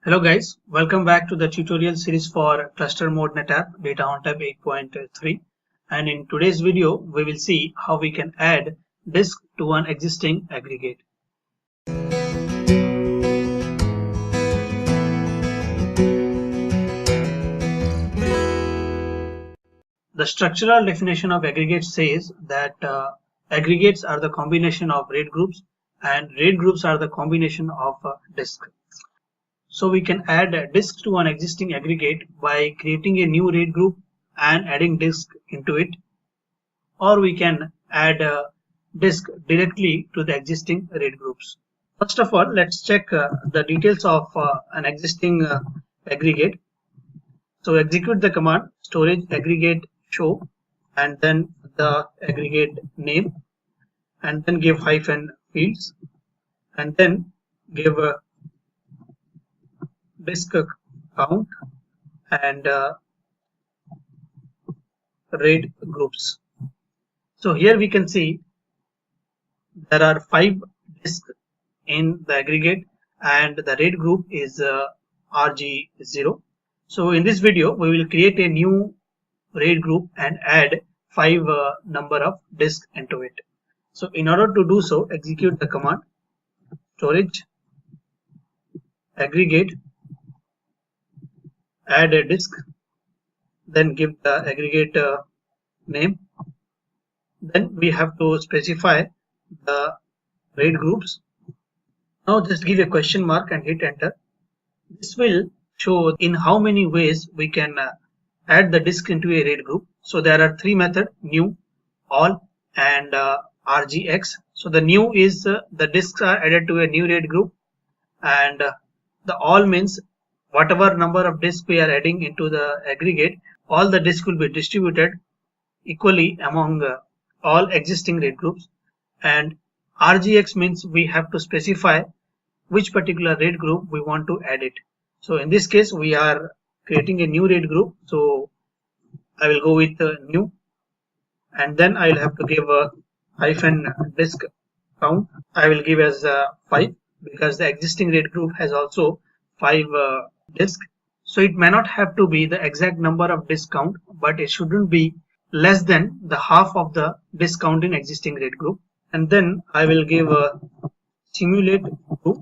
Hello guys, welcome back to the tutorial series for cluster mode NetApp Data OnTap 8.3, and in today's video we will see how we can add disk to an existing aggregate. The structural definition of aggregate says that aggregates are the combination of RAID groups and RAID groups are the combination of disks. So we can add a disk to an existing aggregate by creating a new RAID group and adding disk into it, or we can add a disk directly to the existing RAID groups. First of all, let's check the details of an existing aggregate. So execute the command storage aggregate show and then the aggregate name, and then give hyphen fields, and then give a disk count and RAID groups. So here we can see there are 5 disks in the aggregate and the RAID group is RG0. So in this video we will create a new RAID group and add 5 number of disks into it. So in order to do so, execute the command storage aggregate add a disk, then give the aggregate name. Then we have to specify the RAID groups. Now just give a question mark and hit enter. This will show in how many ways we can add the disk into a RAID group. So there are 3 methods: new, all, and RGX. So the new is the disks are added to a new RAID group, and the all means whatever number of disks we are adding into the aggregate, all the disks will be distributed equally among all existing RAID groups. And RGX means we have to specify which particular RAID group we want to add it. So in this case we are creating a new RAID group, so I will go with new, and then I will have to give a hyphen disk count. I will give as 5 because the existing RAID group has also 5 disks. So it may not have to be the exact number of disk count, but it shouldn't be less than the half of the disk count in existing RAID group. And then I will give a simulate group.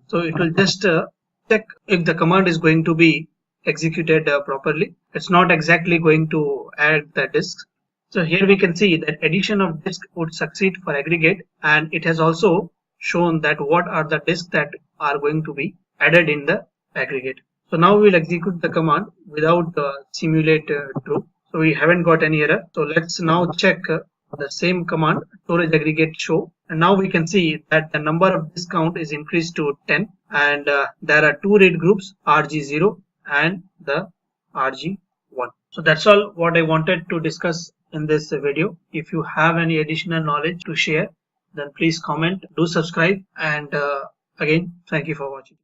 So it will just check if the command is going to be executed properly. It's not exactly going to add the disks. So here we can see that addition of disk would succeed for aggregate, and it has also shown that what are the disks that are going to be added in the aggregate. So now we will execute the command without the simulate true. So we haven't got any error. So let's now check the same command storage aggregate show, and now we can see that the number of disk count is increased to 10, and there are 2 RAID groups, RG0 and the RG1. So that's all what I wanted to discuss in this video. If you have any additional knowledge to share, then please comment, do subscribe, and again, thank you for watching.